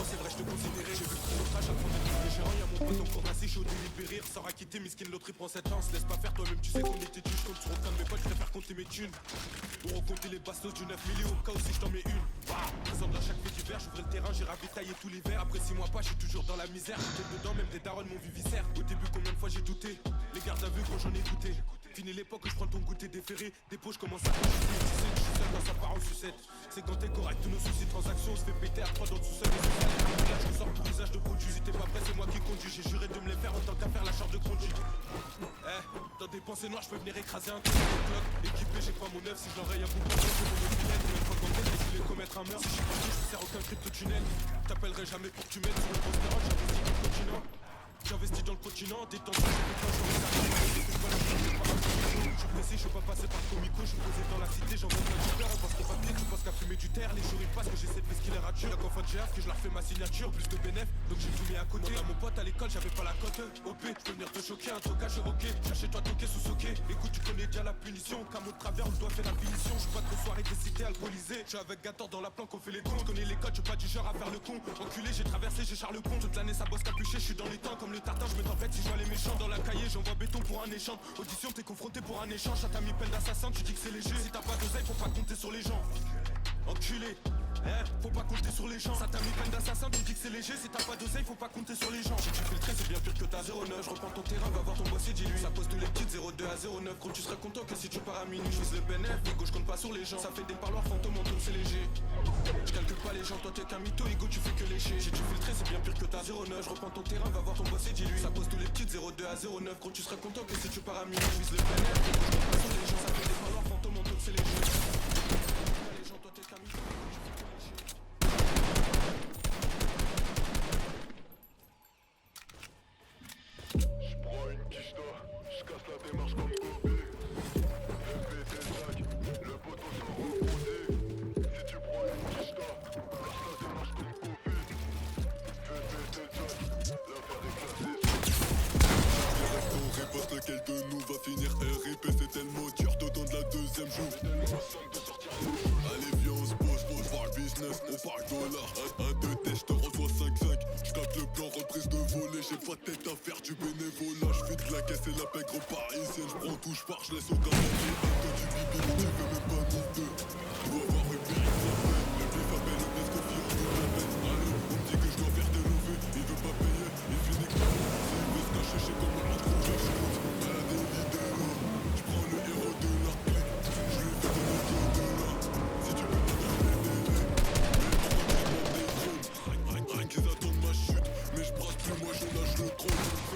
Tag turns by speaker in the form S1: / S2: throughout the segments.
S1: C'est vrai, je te considérais, j'ai vu que ton outrage avant d'être des géants. Y'a mon pote encore nazi, chaud délibéré. Ressort à quitter, miskin, l'autre il prend cette chance. Laisse pas faire toi-même, tu sais qu'on était tu. Je compte sur aucun de mes potes, je préfère compter mes thunes. Pour recompter les bastos du 9 millions, au cas où si je t'en mets une. Présente à chaque fait d'hiver, j'ouvrais le terrain, j'ai ravitaillé tout l'hiver. Après 6 mois pas, je suis toujours dans la misère. J'étais dedans, même des darons m'ont vu viscère. Au début, combien de fois j'ai douté. Les gardes à vue, quand j'en ai goûté. Fini l'époque où je prends ton goûter déféré. Dépôt, je commence à conjuguer. Tu sais que je suis seul quand ça part en sucette. C'est quand t'es correct, tous nos soucis de transaction. On se fait péter à 3 dans le sous-sol. Là, je sors tout usage de produit. Si t'es pas prêt, c'est moi qui conduis. J'ai juré de me les faire autant qu'à faire la charge de conduite. Dans des pensées noires, je peux venir écraser un coup de clock. Équipé, j'ai pas mon œuf. Si je l'enraye un coup de c'est mon opinion. Une fois qu'on tête, je voulais commettre un meurtre. Si je suis parti, je sers aucun crypto-tunnel. T'appellerai jamais pour que tu m'aides sur le poster. J'investis dans le continent. J'investis dans le continent, détention, je fais pas jouer la vie. Je suis précis, je veux pas passer par comico. Je suis posé dans la cité, j'envoie plein de peur. On pense qu'au papier, tu penses qu'à fumer du terre. Les jours ils passent, que j'essaie de pesquer les ratures. Y'a qu'en fin de GF que je leur fais ma signature. Plus de bénéf, donc j'ai tout mis à côté. Mon pote à l'école, j'avais pas la cote. OP, je peux venir te choquer, un trocage ok. Cherchez-toi toquer sous soquet. Écoute, tu connais déjà la punition. Camo de travers, on doit faire la finition. Je suis pas trop soirée des cités alcoolisées. Je suis avec Gator dans la planque, on fait les cons. Je connais les codes, je suis pas du genre à faire le con. Enculé, j'ai traversé, j'ai Charles Pont. Toute l'année, ça bosse capuché, je suis dans les temps comme le tartin, je me tempête. Si je vois les méchants dans la cahier, j'envoie béton pour un échange. Audition, t'es confronté pour un échange. Ça t'a mis peine d'assassin, tu dis que c'est léger. Si t'as pas d'oseille, faut pas compter sur les gens. Enculé, faut pas compter sur les gens. Ça t'a mis peine d'assassin, tu dis que c'est léger. Si t'as pas d'oseille, faut pas compter sur les gens. Si tu filtres, c'est bien pire que ta 09. Je reprends ton terrain, va voir ton boss et dis-lui. Ça pose tous les petites 02 à 09. Gros, tu serais content que si tu pars à minuit. Je fais le bénéf, Hugo, je compte pas sur les gens. Ça fait des parloirs fantômes, en tout c'est léger. Je calcule pas les gens, toi t'es qu'un mytho, Hugo, tu fais que lécher. Si tu filtres, c'est bien pire que ta 09. Je reprends ton terrain, va voir ton boss et dis-lui. Ça pose tous les petites 02 à 09. Gros, tu serais content que si tu pars à minuit. Je fais le bénéf, Hugo, je compte pas sur les gens. Ça fait des parloirs fantômes, en tout c'est léger. Les gens, toi t'es qu'un mytho, Hugo, tu fais que lécher.
S2: J'prends une quicheta, j'casse la démarche comme Kobe. Fais péter le sac, le poteau s'en rebondit. Si tu prends une quicheta, casse la démarche comme Kobe. Fais péter le sac, l'affaire est classée.
S3: Recto riposte, lequel de nous va finir RIP? C'est tellement dur d'autant de la deuxième joue. Allez viens on se pose, on parle business, on parle dollar. Un de test, je te reçois 5-5. J'capte le plan, reprise de voler. J'ai pas de tête à faire du bénévolat. J'fais de la caisse et la pègre parisienne. J'prends tout, j'pars, j'laisse aucun papier. Un que du bibi, tu veux même pas nous deux. Tu dois avoir une pire s'appelle. Le bif appelle le best coffee en toute la peine. Allô, on me dit que j'dois faire des levées. Il veut pas payer, il finit que il veut se cacher, j'ai comme un trou, j'ajoute. Balade des vidéos, j'prends le héros de leur clique. J'lui fais ton audio de là. Si tu peux pas donner des dés, mais par contre, rien qu'ils attendent ma chute. Mais j'brasse plus, moi je nage le crawl.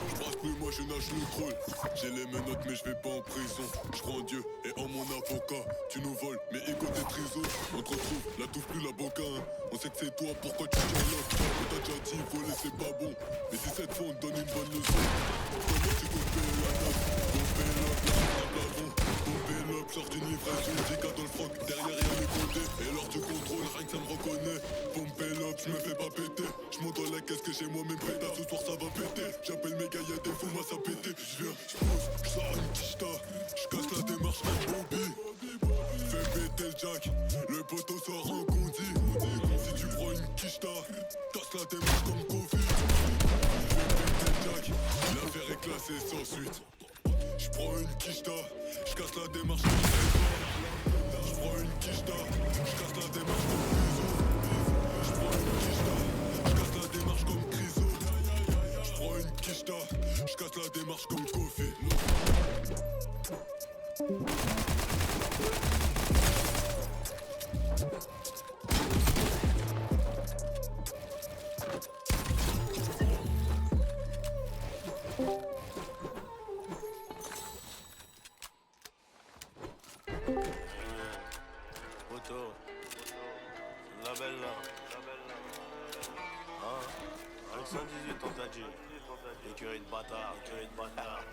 S3: J'brasse plus, moi je nage le crawl. J'ai les menottes, mais j'vais pas en prison. J'crois en Dieu et en mon avocat. Tu nous voles, mais égo tes trisos. On te retrouve, la touffe plus la boca. Hein. On sait que c'est toi, pourquoi tu dialogues? On t'a déjà dit, voler c'est pas bon. Mais si cette fois on te donne une bonne leçon, comment tu comptes payer la note? Pomper l'op, la plafond. Pomper l'op, sort d'une ivresse, une dica dans le froc. Derrière y'a les côtés, et lors du contrôle, rien que ça me reconnaît. Pomper l'op, j'me fais pas péter. J'monte dans la caisse que j'ai moi-même péta. Ce soir ça va péter. J'appelle mes gars, y'a des fous, moi ça péter. J'viens, j'pose, j'sors une quicheta. J'casse la démarche comme Bobby. Fais péter le jack, le poteau sort en condi. Si tu prends une quicheta, casse la démarche comme Kofi. Fais péter le jack, l'affaire est classée sans suite. J'prends une quicheta, j'casse la démarche comme Kofi. J'prends une quicheta, j'casse la démarche comme Criso. J'prends une quicheta, j'casse la démarche comme Criso. J'prends une quicheta, j'casse la démarche comme Kofi.
S4: Auto, la belle là. Hein? Avec 118 on t'a dit. Écurie de bâtard, écurie de bâtard.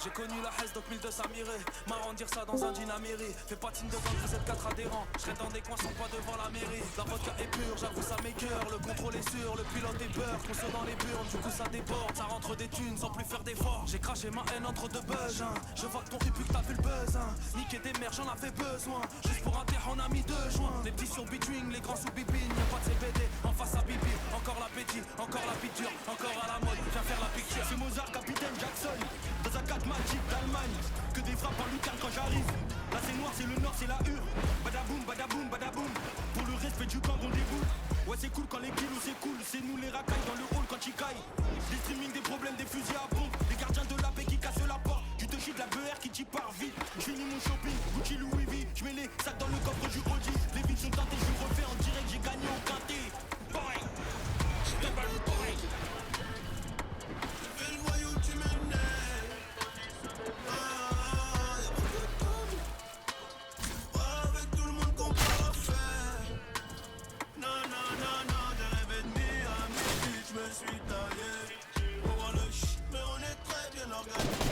S5: J'ai connu la Hesse, donc 1200 mirés. Marrant de dire ça dans un dîner à mairie. Fais pas de signe de vente, vous êtes 4 adhérents. Je traîne dans des coins, sont pas devant la mairie. La vodka est pure, j'avoue ça m'écœure. Le contrôle est sûr, mur, le pilote est beurre, qu'on saute dans les burnes, du coup ça déborde, ça rentre des thunes sans plus faire d'efforts. J'ai craché ma haine entre deux buzz, hein. Je vois que ton hippie que t'as fait le buzz, hein. Niquer des mères, j'en avais besoin. Juste pour un terre, on a mis 2 joints. Les petits sur between, les grands sous bibine. Y'a pas de CBD, en face à Bibi. Encore l'appétit, encore la piqûre, encore à la mode, viens faire la picture.
S1: C'est Mozart, capitaine Jackson. Dans un 4 Magic d'Allemagne. Que des frappes en lucarne quand j'arrive. Là c'est noir, c'est le nord, c'est la hure. Badaboum, badaboum, badaboum. Pour le respect du camp, on déboule. Ouais, c'est cool quand les kilos c'est cool. C'est nous les racailles dans le hall quand ils caillent. Des streaming, des problèmes, des fusils à pompe. Les gardiens de la paix qui cassent la porte. Tu te chies de la BR qui t'y part vite. J'finis mon shopping, Gucci, Louis V. J'mets les sacs dans le coffre du Audi. Les villes sont tentées, je refais en direct, j'ai gagné au quintet. Bye.
S6: Fais le voyou, tu m'énerves. Pas avec tout le monde qu'on peut faire. Non, non, non, non, j'ai rêvé de Miami, je me suis taillé. On voit le shit, mais on est très bien organisé.